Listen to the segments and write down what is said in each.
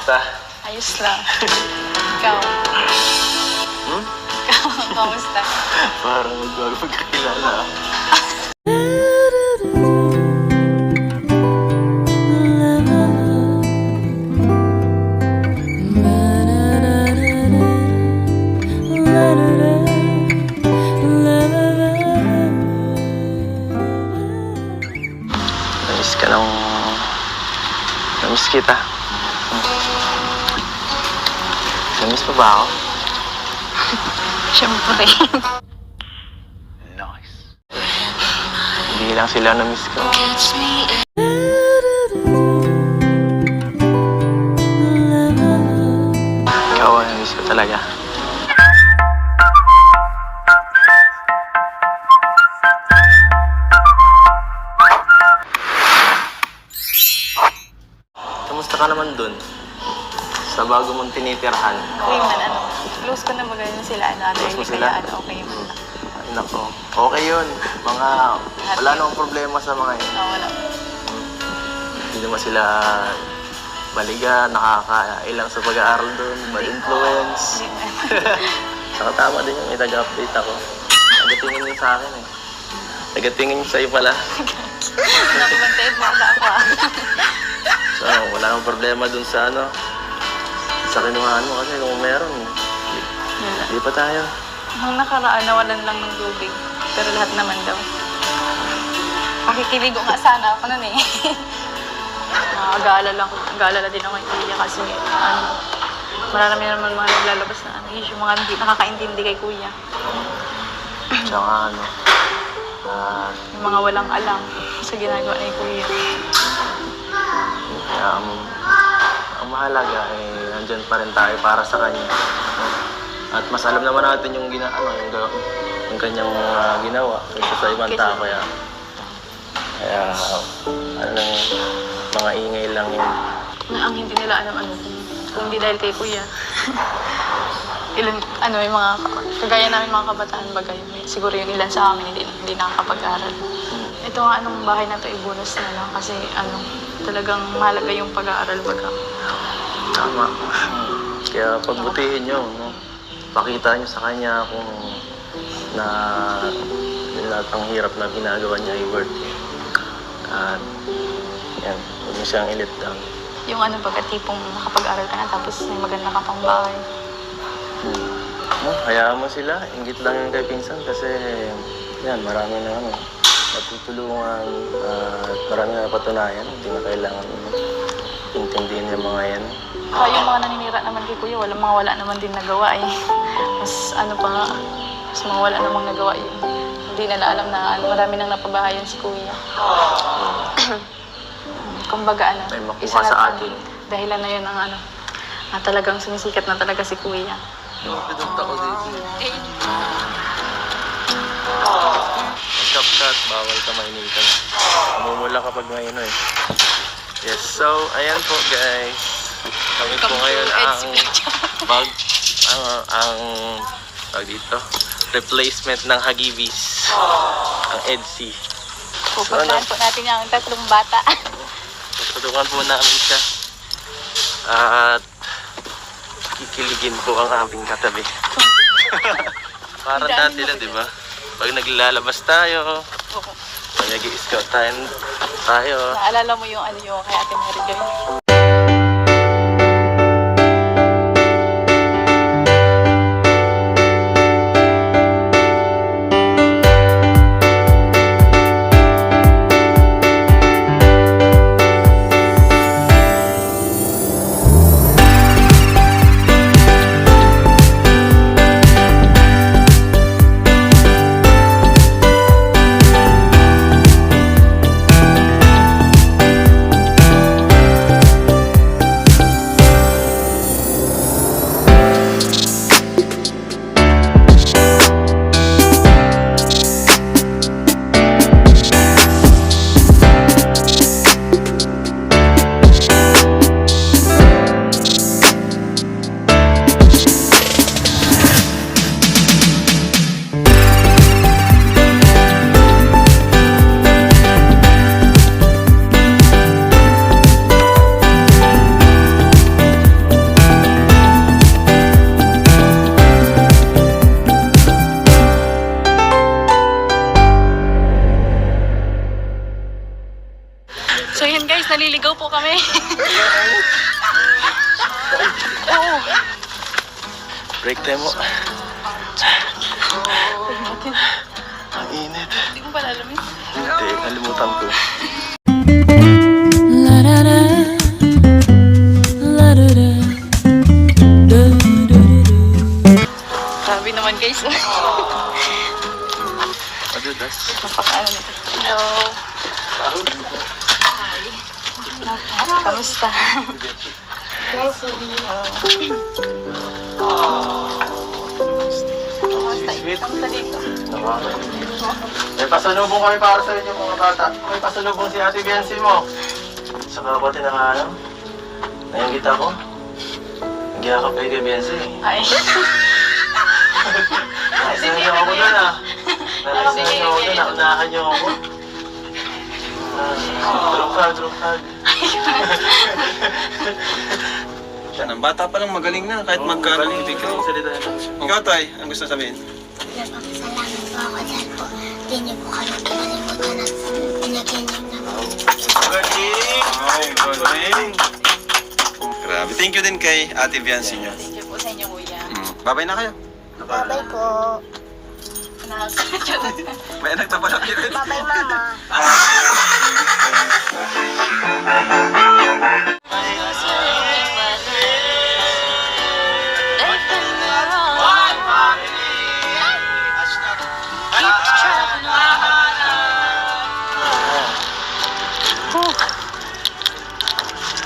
Kamusta? Ayos lang. Ikaw? Ikaw, kamusta? Parang magbago pagkakilala. Namiss ka nung... Namiss kita. Namiss pa ba ako? Siyempre. Nice. Hindi lang sila namiss ko. Ikaw ang namiss ko talaga. Kamusta ka naman dun? Sa bago mong tinitirhan. Okay man, ano. Close ko na ba ganyan sila, ano. Close mo Hindi sila? kaya, ano, okay man. Ay, nako. Okay yun. Wala namang problema sa mga yun. Oo, wala. Hindi naman sila baliga, nakakailang sa pag-aaral dun, bad influence. Saka tama din yung itag-update ako. Nagatingin yun sa akin eh. Nagatingin yun sa'yo pala. Nakumantayin mo na ako, ah. So, wala namang problema dun sa ano. Sa kinuhaan mo kasi kung meron, hindi pa tayo. Nung nakaraan, nawalan lang ng tubig. Pero lahat naman daw. Makikiligo nga sana ako nun eh. Nag-aalala din ako yung kuya kasi ano, marami naman mga naglalabas na ano, yung mga hindi nakakaintindi kay kuya. Tsaka ano, Yung mga walang alam sa ginagawa ni kuya. kaya ang mahalaga eh, nandyan pa rin tayo para sa kanya. At mas alam naman natin yung yung kanyang ginawa kaysa sa ibang tao. Kaya ano lang, mga ingay lang yun. Na ang hindi nila alam ano, kung hindi dahil kay kuya. Ilan, ano, yung mga, kagaya namin mga kabataan bagay, siguro yung ilan sa amin hindi nakakapag-aral. Ito nga, anong bahay na to, i-bonus na lang kasi ano, talagang mahalaga yung pag-aaral baga. Tama. Kaya pagbutihin nyo, no? Pakita nyo sa kanya kung na lahat ng hirap na ginagawa niya ay worth it. At yan, huwag mo siyang i-let down. Yung ano baga, tipong nakapag-aral ka na tapos may maganda ka pang bahay. No, hayaan mo sila. Inggit lang yun kay pinsan kasi yan, marami na ano, natutulungan at marami na napatunayan. Hindi na kailangan intindihin yung mga yan. Kaya yung mga naninira naman kay kuya, wala naman din nagawa eh. Mas ano pa nga, mas mga wala namang nagawa yun. Hindi nila alam na ano, marami nang napabahayan si kuya. Kumbaga ano, May makuha sa atin. Dahilan na yun ang ano, na talagang sumisikat na talaga si kuya. Pinunta ko dito. Magkapkat, bawal ka mainitan. Mumula kapag may ano eh. Yes, so ayan po guys. Kami po ngayon ang tawag dito, replacement ng Hagibis. Ang EDSI. Pupuntahan po natin yung tatlong bata. Tutulungan po namin siya. At kikiligin po ang aming katabi. Parang dati lang, di ba? Pag naglalabas tayo, pag nag-i-scout tayo. Naalala mo yung ano yung kay Ate Mary Joy? Break time mo. Ang init. Hindi ko pala alam yun. Hindi, nalimutan ko. Grabe naman guys. Madudas. Napakaano nito. Hello. Hi. Kamusta? Sweet. Kamusta dito? May pasalubong kami para sa inyo mga bata. May pasalubong si Ate Biancy mo. Saka pati na nga ano, nayangit ako. Nagyakap kayo kay Biancy. Ay. Naisahan niyo ako doon ah. Naisahan niyo ako doon, naunahan niyo ako. Drug hug. Yan, ang bata pa lang magaling na, kahit magkano ibig ko. Ikaw, Tay, ang gusto sabihin? Salamat po ako dyan po. Hindi niyo po kami pinalimutan at binigyan niyo naman. Galing! Grabe. Thank you din kay Ate Biancy niyo. Thank you po sa inyo, kuya. Babay na kayo. Bye-bye po. Nakakasakit. May anak na pala kayo. Bye-bye, Mama.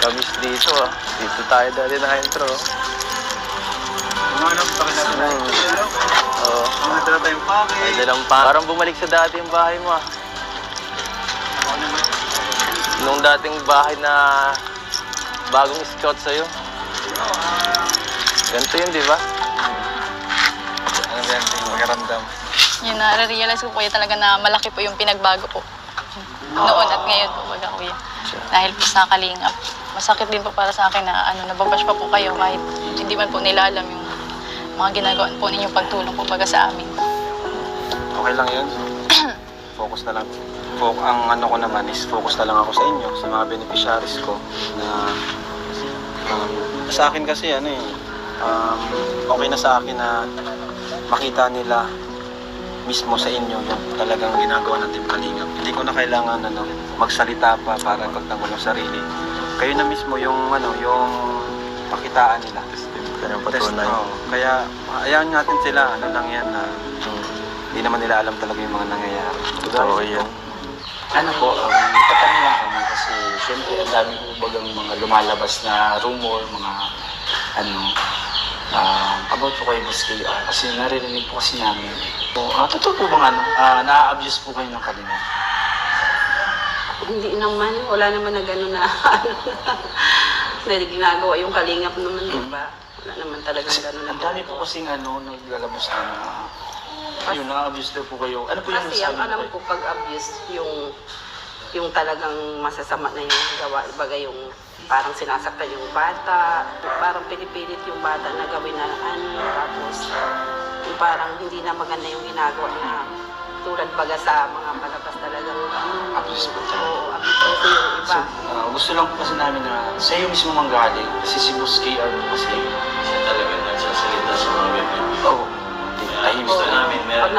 Kamis dito ah. Dito tayo dali na intro. Mga anak, bakit natin na Oo. Mga natala tayong pake. May dalang pa. Parang bumalik sa dati yung bahay mo ah. Nung dating bahay na bagong scout sa'yo. Ganito yun, di ba? Ano ba yan? Magaramdam. Yun, na-realize ko kuya talaga na malaki po yung pinagbago po. Noon at ngayon po, baga kuya. Dahil po sa kalingap. Masakit din po para sa akin na nababash pa po kayo kahit hindi man po nila alam yung mga ginagawa po ninyong pagtulong po baga sa amin. Okay lang yun. Focus na lang. Ang ano ko naman is focus na lang ako sa inyo, sa mga beneficiaries ko na sa akin kasi ano eh, okay na sa akin na makita nila mismo sa inyo yung talagang ginagawa ng Team Kalingap. Hindi ko na kailangan magsalita pa para pagtanggol ng sarili. Kayo na mismo yung yung pakitaan nila. Kanyang patunay. Kaya ayaw natin sila, ano lang yan na hindi naman nila alam talaga yung mga nangyayari. Oo, yan. Ano po, tatanong lang kami kasi syempre ang dami po bagang mga lumalabas na rumor, mga about po kay Boss KR kasi naririnig po kasi namin. So, totoo po bang na-abuse po kayo ng kanina? Hindi naman, wala naman na gano'n na dahil ginagawa yung kalingap naman, di ba? Wala naman talagang gano'n na. Ang dami po kasing naglalabas na yun, na-abuse daw po kayo. Ano po yung Kasi ang sabi alam po? ko pag abuse, yung talagang masasama na yung gawa, baga yung parang sinasaktan yung bata, parang pinipilit yung bata na gawin na tapos yung parang hindi na maganda yung ginagawa na tulad baga sa mga palabas talagang Abuse po talaga. Oo, abuse kasi yung iba. Gusto lang po kasi namin na sa iyo mismo manggaling kasi si Boss KR po kasi siya talaga nagsasalita sa mga ganyan. Oo. Tahimik Oo. namin. Pag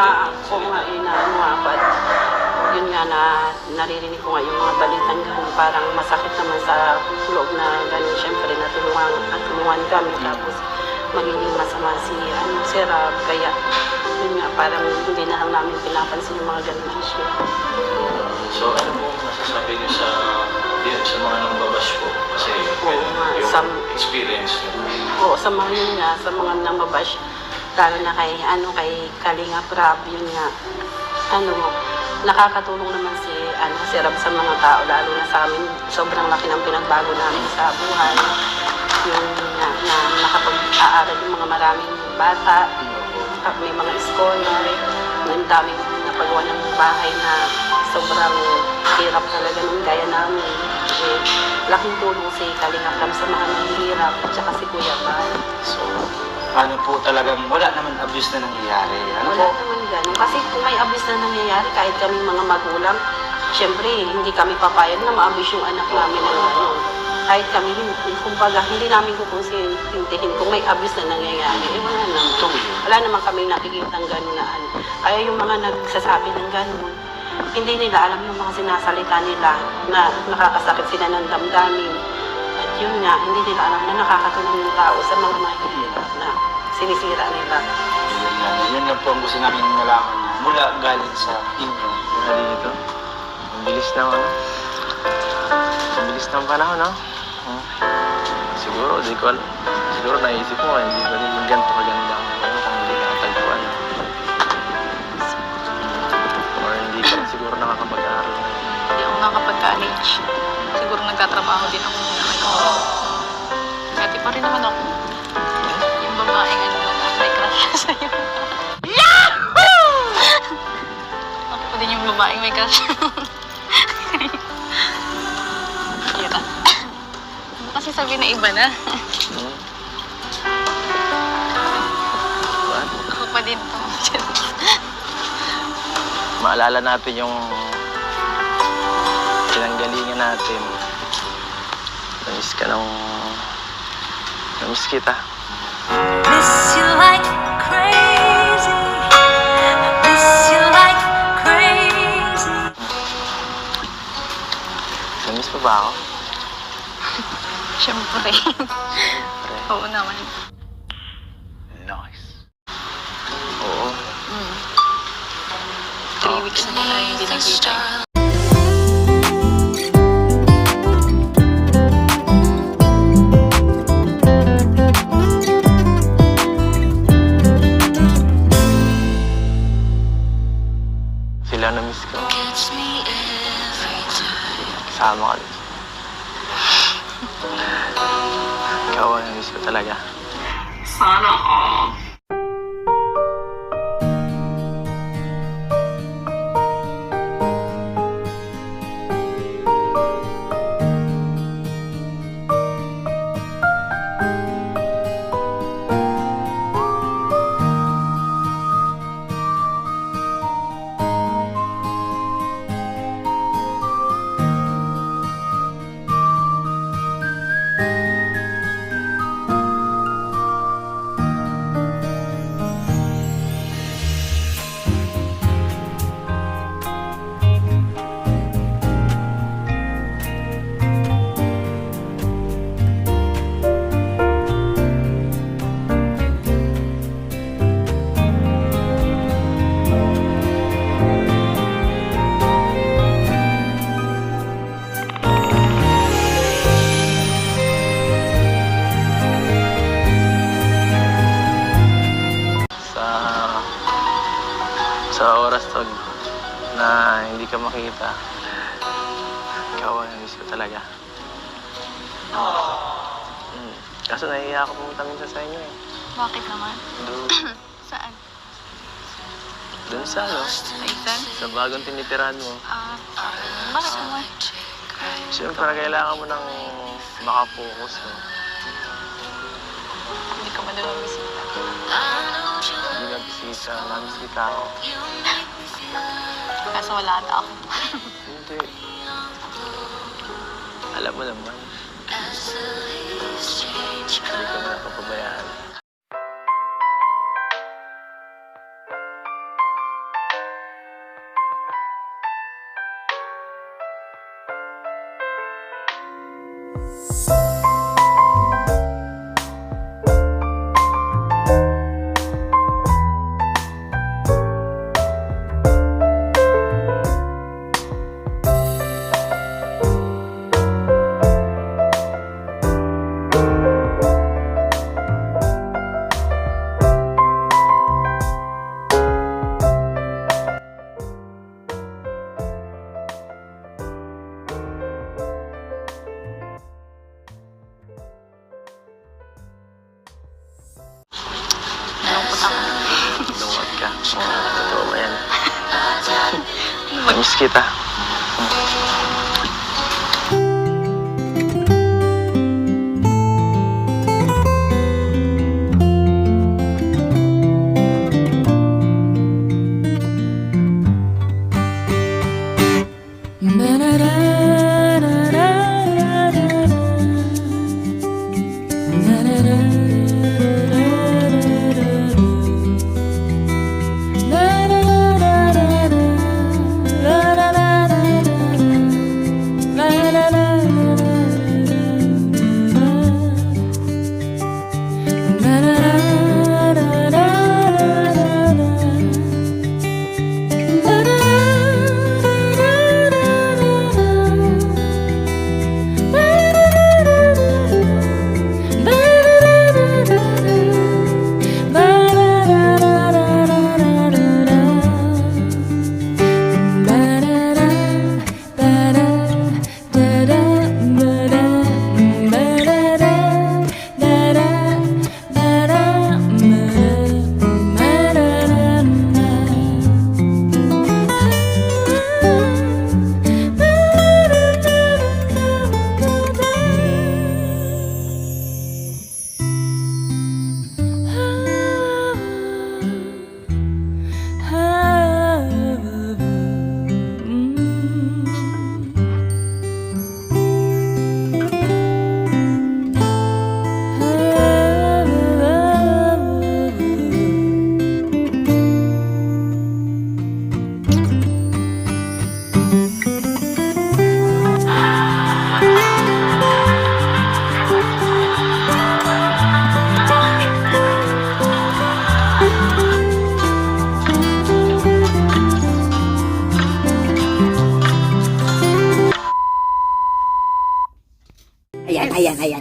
kung nga inaano nga, but yun nga na naririnig ko nga yung mga balitan ganun, parang masakit naman sa loob na ganun. Siyempre natulungan kami tapos magiging masama si Rab. Kaya yun nga, parang hindi na lang namin pinapansin yung mga ganun issue. So ano po masasabi niyo sa mga nambabash po? Kasi Oo nga, yung experience niyo. Oo, sa mga yun nga, sa mga namabash, lalo na kay Kalinga Prab, yun nga, nakakatulong naman si Rab sa mga tao, lalo na sa amin, sobrang laki ng pinagbago namin sa buhay. Yung na nakapag-aaral yung mga maraming bata, may mga scholar, ang daming napagawa ng bahay na sobrang hirap talaga nung gaya namin. Laking tulong si Kalinga Prab sa mga mahihirap, at saka si Kuya Bal. So, ano po talagang wala naman abuse na nangyayari. Ano Wala po? naman ganun. Kasi kung may abuse na nangyayari, kahit kami mga magulang, syempre, hindi kami papayag na ma-abuse yung anak namin ng gano'n. kahit kami, kumbaga, hindi namin kukonsintihin kung may abuse na nangyayari. Eh, wala naman. Wala naman kami nakikita ng gano'n na ano. Kaya yung mga nagsasabi ng gano'n, hindi nila alam yung mga sinasalita nila na nakakasakit sila ng damdamin. At yun nga, hindi nila alam na nakakatulong yung tao sa mga mahihirap na sinisira nila. Yun lang po ang gusto namin malaman na mula galing sa inyo. Mali dito. Ang bilis ng ano. Ang bilis ng panahon, no? Siguro, di ko alam. Siguro naisip mo, hindi ba rin ganito kaganda ang ano kung hindi ka natagpuan. Or hindi ka rin siguro nakakapag-aaral. Hindi ako nakapag-college. Siguro nagtatrabaho din ako muna ngayon. Dati pa rin naman ako. Yung babaeng ano, may crush sa'yo. Yahoo! Ako pa din yung babaeng may crush. Hira. Kasi sabi na iba na. What? Ako pa din to. Maalala natin yung pinanggalingan natin. Namiss ka ng... Namiss kita. Miss you like crazy. Miss you like crazy. Namiss mo ba ako? Siyempre. Oo naman. Nice. Oo. 3 weeks na tayo hindi nagkita. Sila na-miss ko. Kasama ka din. Ikaw ang na-miss ko talaga. Sa oras to na hindi ka makita, ikaw ang na-miss ko talaga. Kaso nahihiya ako pumunta minsan sa inyo eh. Bakit naman? Doon, Saan? doon sa ano, Sa isan? sa bagong tinitirahan mo. Bakit naman? Siyempre, kailangan mo nang makapokus. No? Hindi ka man daw bisita. Hindi nabisita, namiss kita ako. Kaso wala ata ako. Hindi. Alam mo naman. Hindi ko na napapabayaan. Nalungkot ako. Lungkot ka. Totoo ba yan? Namiss kita.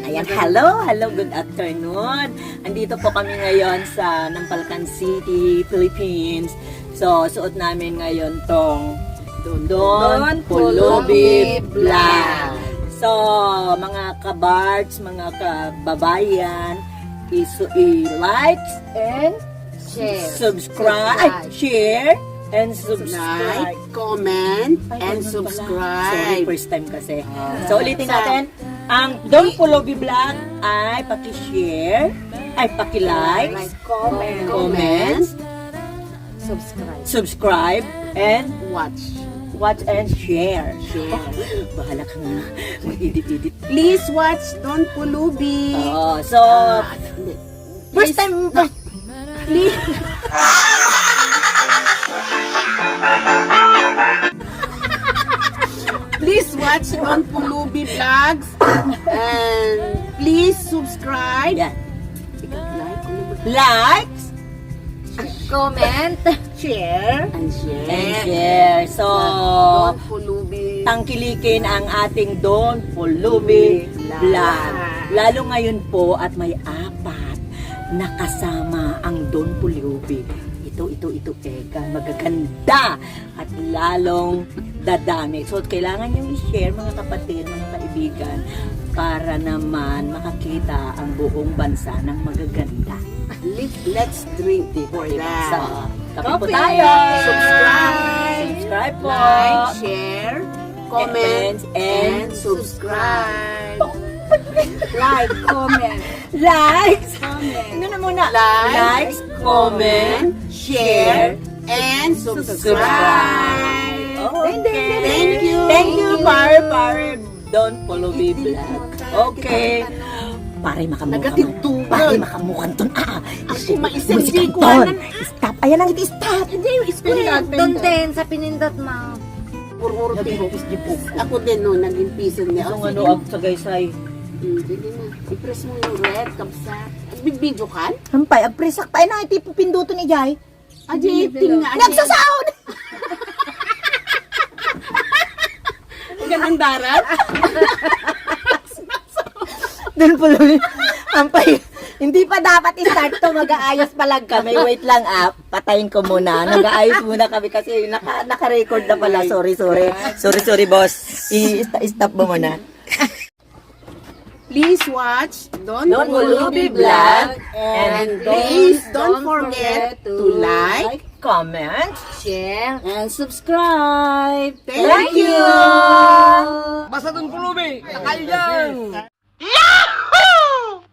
Ayan. Hello, good afternoon. Andito po kami ngayon sa Nampalcan City, Philippines. So, suot namin ngayon tong Don Pulubi Vlog. So, mga kabards, mga kababayan, i-like and share and subscribe. Comment, and subscribe. Sorry, first time kasi. So, ulitin natin. Ang Don Pulubi Vlog ay paki-share, ay paki-like, comment, subscribe, and watch and share. Bahala ka nga. Mag-edit. Please watch Don Pulubi. So, first time, please. Please watch Don Pulubi Vlogs and please subscribe. Yan. Like, Comment. share, And share. and share. So, Don Pulubi. tangkilikin ang ating Don Pulubi Vlog. Lalo ngayon po at may 4 na kasama ang Don Pulubi. Ito, Eka, magaganda at lalong dadami. So, kailangan nyo i-share mga kapatid, mga kaibigan, para naman makakita ang buong bansa ng magaganda. Let's drink for So, that. kape po tayo! Subscribe. Subscribe po! Like, share, comment, and and subscribe. Like, comment. Likes! Ano na muna? Likes, comment, share, and subscribe. Okay. Thank you. Thank you, pare. Don Pulubi Vlog. Okay. Pare makamukhang. Nagatigtugan. Pare makamukhang ton. Ako maisang Music di ang ko ton. alam. Stop. Ayan lang, stop. Hindi, iskulit. Doon din, sa pinindot mo. Puro-puro Ako din no, naging piso niya. Ang ano, sa gaysay. Sige na. I-press mo yung red, kapsa. At big-video ka? Hampay, agpresak pa. Ay na, iti pinduto ni Jai. Ajiting nga. Nagsasahod! Ganang darat? Don Pulubi. Hampay, hindi pa dapat i-start to. Mag-aayos pa lang kami. Wait lang, patayin ko muna. Nag-aayos muna kami kasi naka-record na pala. Sorry, boss. I-stop mo muna. Please watch Don Pulubi Vlog. And please don't forget to like, comment, Share. and subscribe. Thank you! Basta Don Pulubi! Nakayo yan! Yahoo!